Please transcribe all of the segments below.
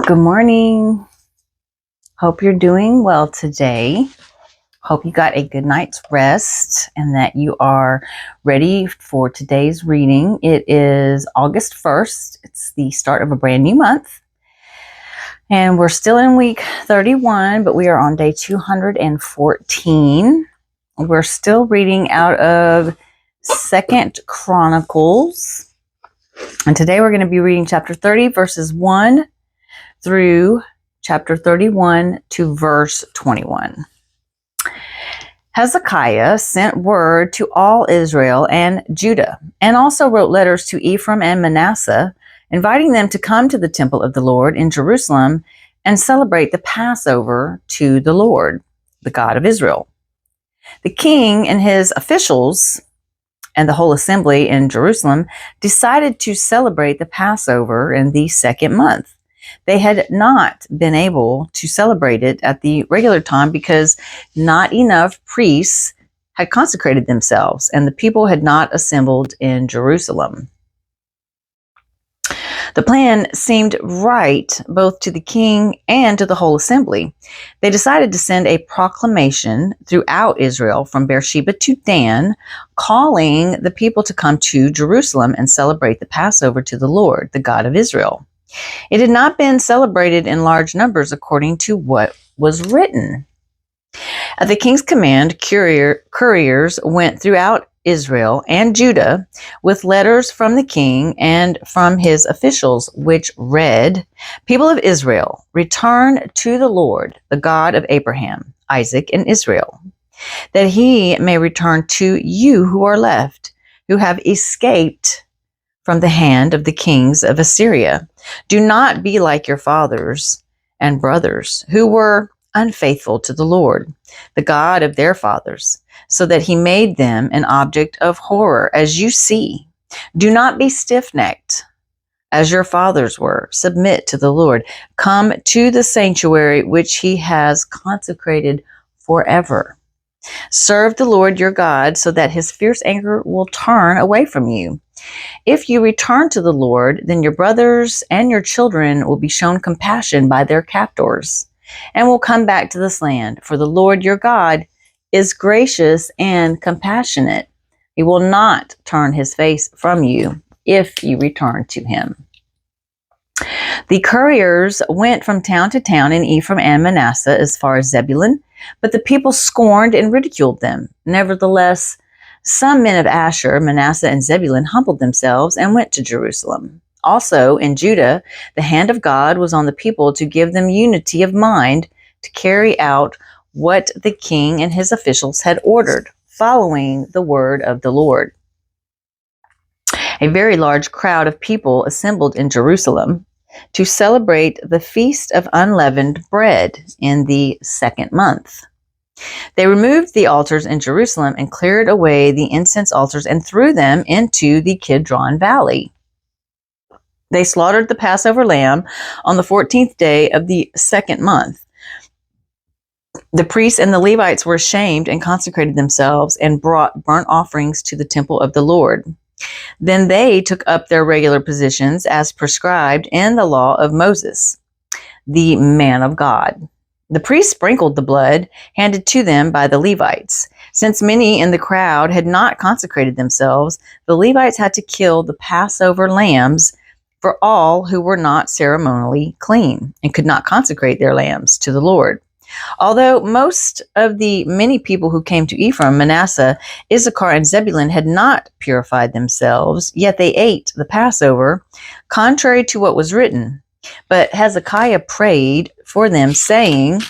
Good morning. Hope you're doing well today. Hope you got a good night's rest and that you are ready for today's reading. It is August 1st. It's the start of a brand new month. And we're still in week 31, but we are on day 214. We're still reading out of 2nd Chronicles. And today we're going to be reading chapter 30, verses 1 through chapter 31 to verse 21. Hezekiah sent word to all Israel and Judah, and also wrote letters to Ephraim and Manasseh, inviting them to come to the temple of the Lord in Jerusalem and celebrate the Passover to the Lord, the God of Israel. The king and his officials and the whole assembly in Jerusalem decided to celebrate the Passover in the second month. They had not been able to celebrate it at the regular time because not enough priests had consecrated themselves and the people had not assembled in Jerusalem. The plan seemed right both to the king and to the whole assembly. They decided to send a proclamation throughout Israel from Beersheba to Dan, calling the people to come to Jerusalem and celebrate the Passover to the Lord, the God of Israel. It had not been celebrated in large numbers according to what was written. At the king's command, couriers went throughout Israel and Judah with letters from the king and from his officials, which read, "People of Israel, return to the Lord, the God of Abraham, Isaac, and Israel, that he may return to you who are left, who have escaped from the hand of the kings of Assyria. Do not be like your fathers and brothers, who were unfaithful to the Lord, the God of their fathers, so that he made them an object of horror, as you see. Do not be stiff-necked, as your fathers were. Submit to the Lord. Come to the sanctuary which he has consecrated forever. Serve the Lord your God, so that his fierce anger will turn away from you. If you return to the Lord, then your brothers and your children will be shown compassion by their captors and will come back to this land. For the Lord your God is gracious and compassionate. He will not turn his face from you if you return to him." The couriers went from town to town in Ephraim and Manasseh as far as Zebulun, but the people scorned and ridiculed them. Nevertheless, some men of Asher, Manasseh, and Zebulun humbled themselves and went to Jerusalem. Also, in Judah, the hand of God was on the people to give them unity of mind to carry out what the king and his officials had ordered, following the word of the Lord. A very large crowd of people assembled in Jerusalem to celebrate the Feast of Unleavened Bread in the second month. They removed the altars in Jerusalem and cleared away the incense altars and threw them into the Kidron Valley. They slaughtered the Passover lamb on the 14th day of the second month. The priests and the Levites were ashamed and consecrated themselves and brought burnt offerings to the temple of the Lord. Then they took up their regular positions as prescribed in the law of Moses, the man of God. The priests sprinkled the blood handed to them by the Levites. Since many in the crowd had not consecrated themselves, the Levites had to kill the Passover lambs for all who were not ceremonially clean and could not consecrate their lambs to the Lord. Although most of the many people who came to Ephraim, Manasseh, Issachar, and Zebulun had not purified themselves, yet they ate the Passover, contrary to what was written. But Hezekiah prayed for them, saying,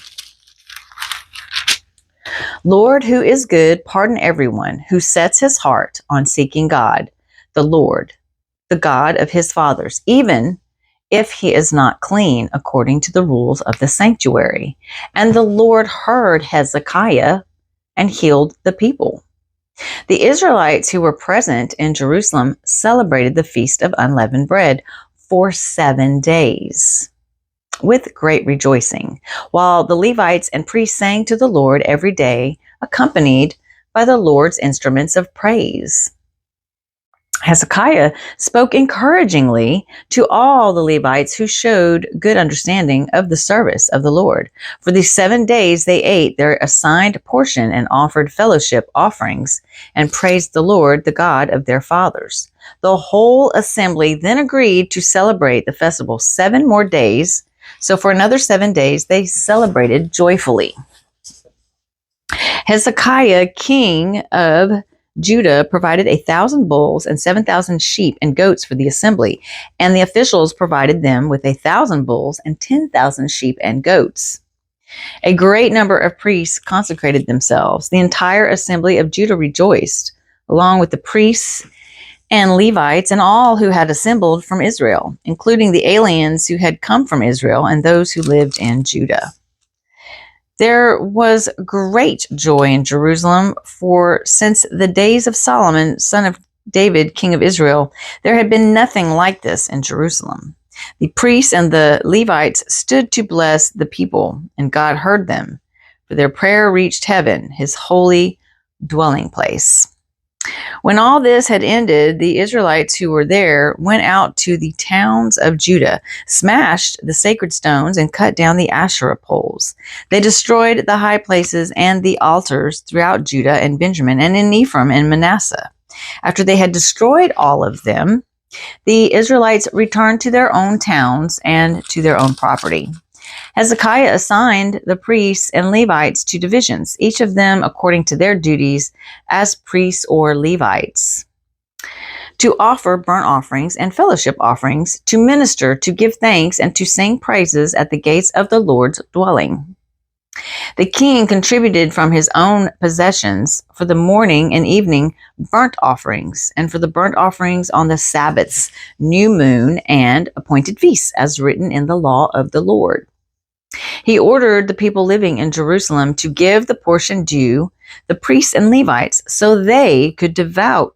"Lord, who is good, pardon everyone who sets his heart on seeking God, the Lord, the God of his fathers, even if he is not clean according to the rules of the sanctuary." And the Lord heard Hezekiah and healed the people. The Israelites who were present in Jerusalem celebrated the Feast of Unleavened Bread for 7 days with great rejoicing, while the Levites and priests sang to the Lord every day, accompanied by the Lord's instruments of praise. Hezekiah spoke encouragingly to all the Levites who showed good understanding of the service of the Lord. For these 7 days they ate their assigned portion and offered fellowship offerings and praised the Lord, the God of their fathers. The whole assembly then agreed to celebrate the festival 7 more days. So for another 7 days they celebrated joyfully. Hezekiah, king of Judah, provided 1,000 bulls and 7,000 sheep and goats for the assembly, and the officials provided them with 1,000 bulls and 10,000 sheep and goats. A great number of priests consecrated themselves. The entire assembly of Judah rejoiced, along with the priests and Levites and all who had assembled from Israel, including the aliens who had come from Israel and those who lived in Judah. There was great joy in Jerusalem, for since the days of Solomon, son of David, king of Israel, there had been nothing like this in Jerusalem. The priests and the Levites stood to bless the people, and God heard them, for their prayer reached heaven, his holy dwelling place. When all this had ended, the Israelites who were there went out to the towns of Judah, smashed the sacred stones, and cut down the Asherah poles. They destroyed the high places and the altars throughout Judah and Benjamin and in Ephraim and Manasseh. After they had destroyed all of them, the Israelites returned to their own towns and to their own property. Hezekiah assigned the priests and Levites to divisions, each of them according to their duties as priests or Levites, to offer burnt offerings and fellowship offerings, to minister, to give thanks, and to sing praises at the gates of the Lord's dwelling. The king contributed from his own possessions for the morning and evening burnt offerings, and for the burnt offerings on the Sabbaths, new moon, and appointed feasts, as written in the law of the Lord. He ordered the people living in Jerusalem to give the portion due the priests and Levites so they could devote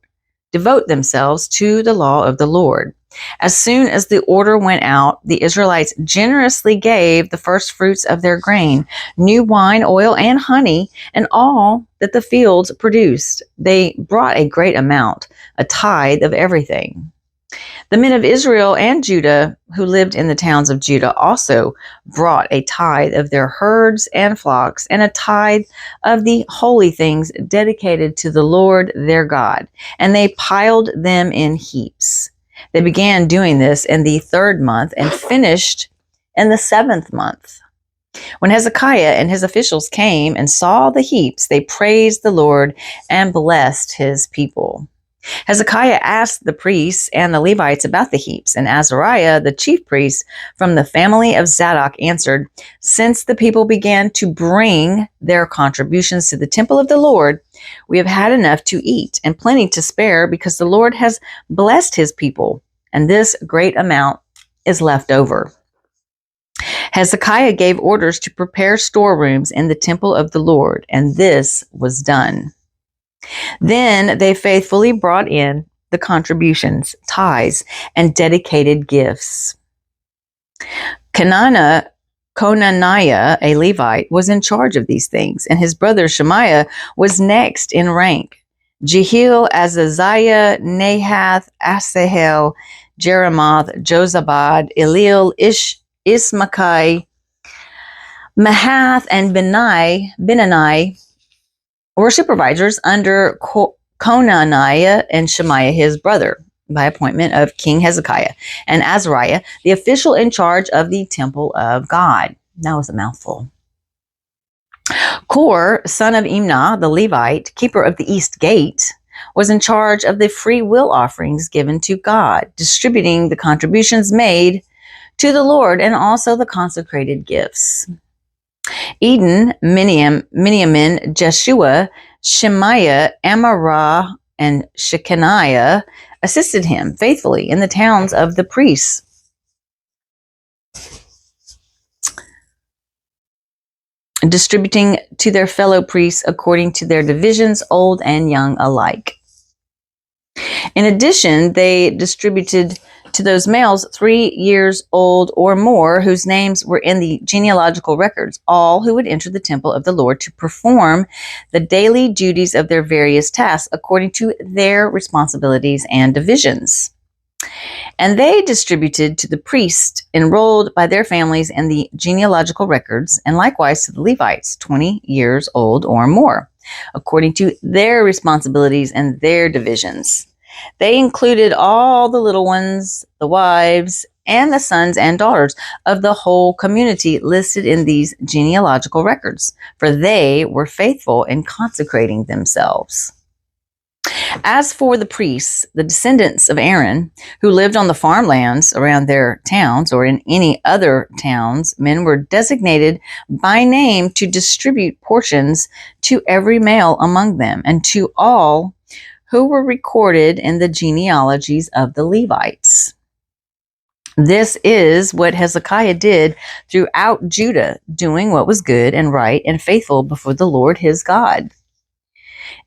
themselves to the law of the Lord. As soon as the order went out, the Israelites generously gave the first fruits of their grain, new wine, oil, and honey, and all that the fields produced. They brought a great amount, a tithe of everything. The men of Israel and Judah who lived in the towns of Judah also brought a tithe of their herds and flocks and a tithe of the holy things dedicated to the Lord their God, and they piled them in heaps. They began doing this in the 3rd month and finished in the 7th month. When Hezekiah and his officials came and saw the heaps, they praised the Lord and blessed his people. Hezekiah asked the priests and the Levites about the heaps, and Azariah, the chief priest from the family of Zadok, answered, "Since the people began to bring their contributions to the temple of the Lord, we have had enough to eat and plenty to spare, because the Lord has blessed his people, and this great amount is left over." Hezekiah gave orders to prepare storerooms in the temple of the Lord, and this was done. Then they faithfully brought in the contributions, tithes, and dedicated gifts. Conaniah, a Levite, was in charge of these things, and his brother Shemaiah was next in rank. Jehiel, Azaziah, Nahath, Asahel, Jeremoth, Jozabad, Eliel, Ismakai, Mahath, and Benani were supervisors under Conaniah and Shemaiah, his brother, by appointment of King Hezekiah, and Azariah, the official in charge of the temple of God. That was a mouthful. Kor, son of Imnah, the Levite, keeper of the east gate, was in charge of the free will offerings given to God, distributing the contributions made to the Lord and also the consecrated gifts. Eden, Miniamin, Jeshua, Shemaiah, Amarah, and Shechaniah assisted him faithfully in the towns of the priests. Distributing to their fellow priests according to their divisions, old and young alike. In addition, they distributed to those males 3 years old or more whose names were in the genealogical records, all who would enter the temple of the Lord to perform the daily duties of their various tasks according to their responsibilities and divisions. And they distributed to the priests enrolled by their families in the genealogical records, and likewise to the Levites 20 years old or more, according to their responsibilities and their divisions. They included all the little ones, the wives, and the sons and daughters of the whole community listed in these genealogical records, for they were faithful in consecrating themselves. As for the priests, the descendants of Aaron, who lived on the farmlands around their towns or in any other towns, men were designated by name to distribute portions to every male among them and to all who were recorded in the genealogies of the Levites. This is what Hezekiah did throughout Judah, doing what was good and right and faithful before the Lord his God.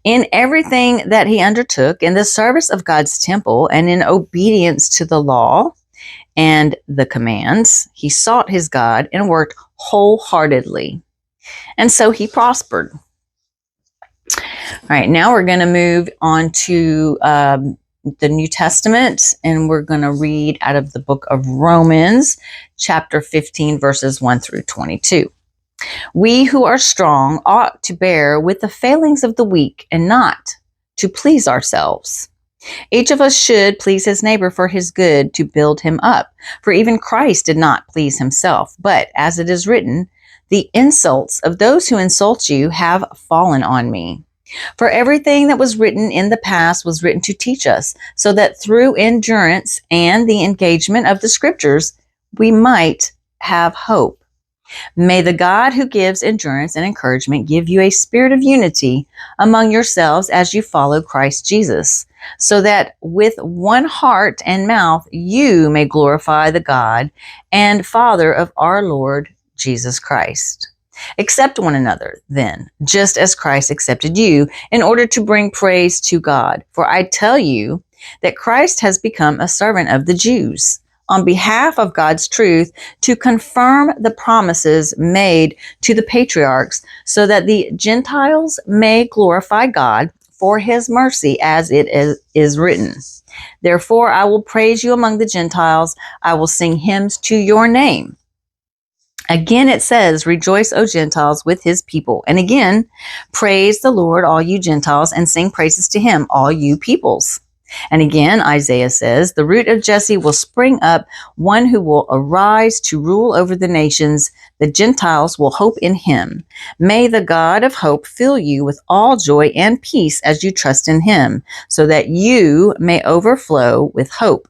In everything that he undertook in the service of God's temple and in obedience to the law and the commands, he sought his God and worked wholeheartedly. And so he prospered. All right, now we're going to move on to the New Testament, and we're going to read out of the book of Romans, chapter 15, verses 1 through 22. We who are strong ought to bear with the failings of the weak and not to please ourselves. Each of us should please his neighbor for his good, to build him up. For even Christ did not please himself, but as it is written, the insults of those who insult you have fallen on me. For everything that was written in the past was written to teach us, so that through endurance and the engagement of the scriptures, we might have hope. May the God who gives endurance and encouragement give you a spirit of unity among yourselves as you follow Christ Jesus, so that with one heart and mouth you may glorify the God and Father of our Lord Jesus Christ. Accept one another, then, just as Christ accepted you, in order to bring praise to God. For I tell you that Christ has become a servant of the Jews, on behalf of God's truth, to confirm the promises made to the patriarchs, so that the Gentiles may glorify God for his mercy, as it is written. Therefore I will praise you among the Gentiles. I will sing hymns to your name. Again it says, rejoice, O Gentiles, with his people. And again, praise the Lord, all you Gentiles, and sing praises to him, all you peoples. And again, Isaiah says, the root of Jesse will spring up, one who will arise to rule over the nations. The Gentiles will hope in him. May the God of hope fill you with all joy and peace as you trust in him, so that you may overflow with hope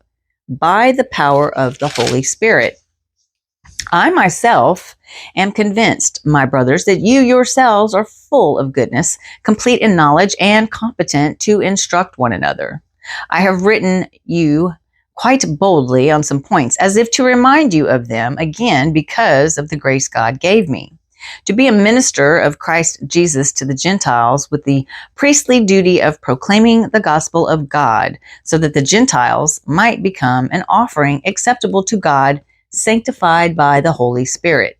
by the power of the Holy Spirit. I myself am convinced, my brothers, that you yourselves are full of goodness, complete in knowledge, and competent to instruct one another. I have written you quite boldly on some points, as if to remind you of them again because of the grace God gave me, to be a minister of Christ Jesus to the Gentiles with the priestly duty of proclaiming the gospel of God, so that the Gentiles might become an offering acceptable to God, sanctified by the Holy Spirit.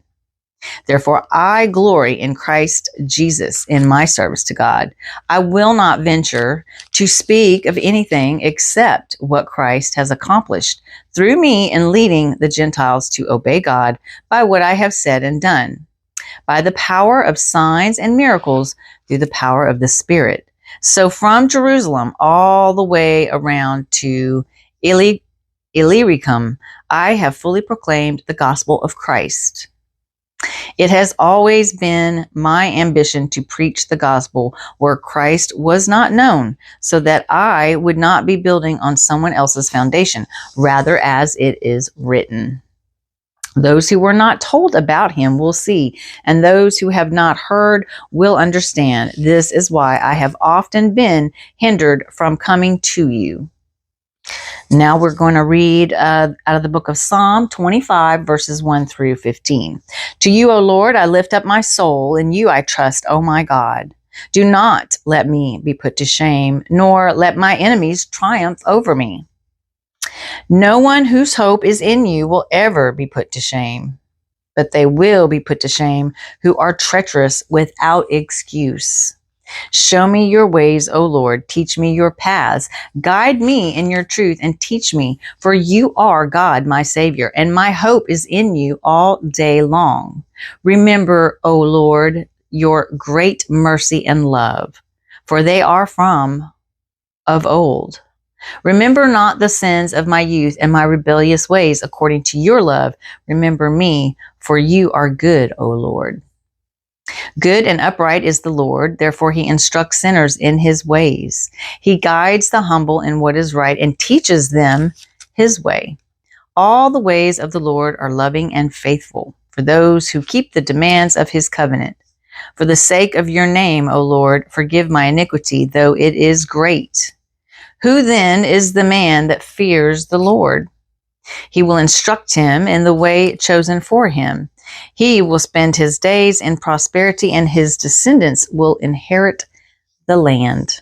Therefore, I glory in Christ Jesus in my service to God. I will not venture to speak of anything except what Christ has accomplished through me in leading the Gentiles to obey God by what I have said and done, by the power of signs and miracles through the power of the Spirit. So from Jerusalem all the way around to Illyricum, I have fully proclaimed the gospel of Christ. It has always been my ambition to preach the gospel where Christ was not known, so that I would not be building on someone else's foundation, rather as it is written. Those who were not told about him will see, and those who have not heard will understand. This is why I have often been hindered from coming to you. Now we're going to read out of the book of Psalm 25, verses 1 through 15. To you, O Lord, I lift up my soul. In you I trust, O my God. Do not let me be put to shame, nor let my enemies triumph over me. No one whose hope is in you will ever be put to shame, but they will be put to shame who are treacherous without excuse. Show me your ways, O Lord. Teach me your paths. Guide me in your truth and teach me, for you are God, my Savior, and my hope is in you all day long. Remember, O Lord, your great mercy and love, for they are from of old. Remember not the sins of my youth and my rebellious ways. According to your love, remember me, for you are good, O Lord. Good and upright is the Lord, therefore he instructs sinners in his ways. He guides the humble in what is right and teaches them his way. All the ways of the Lord are loving and faithful for those who keep the demands of his covenant. For the sake of your name, O Lord, forgive my iniquity, though it is great. Who then is the man that fears the Lord? He will instruct him in the way chosen for him. He will spend his days in prosperity, and his descendants will inherit the land.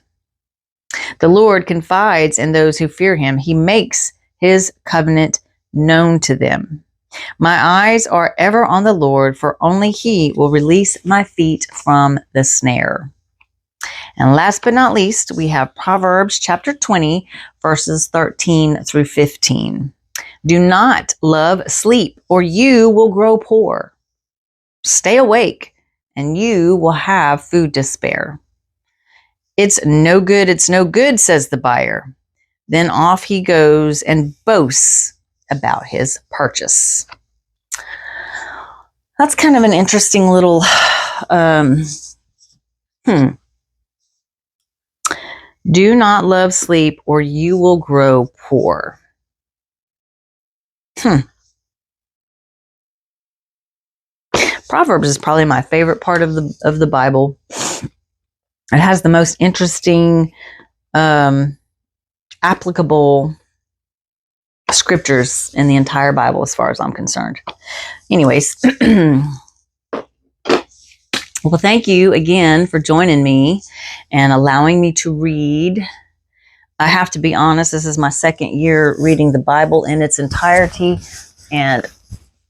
The Lord confides in those who fear him. He makes his covenant known to them. My eyes are ever on the Lord, for only he will release my feet from the snare. And last but not least, we have Proverbs chapter 20, verses 13 through 15. Do not love sleep, or you will grow poor. Stay awake, and you will have food to spare. It's no good, says the buyer. Then off he goes and boasts about his purchase. That's kind of an interesting little, Do not love sleep, or you will grow poor. Proverbs is probably my favorite part of the Bible. It has the most interesting, applicable scriptures in the entire Bible, as far as I'm concerned. Anyways, well, thank you again for joining me and allowing me to read. I have to be honest, this is my second year reading the Bible in its entirety, and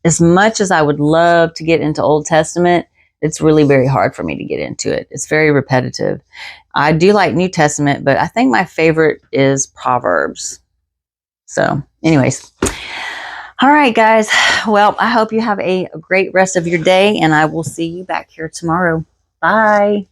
as much as I would love to get into Old Testament, it's really very hard for me to get into it. It's very repetitive. I do like New Testament, but I think my favorite is Proverbs. So anyways, all right, guys. Well, I hope you have a great rest of your day, and I will see you back here tomorrow. Bye.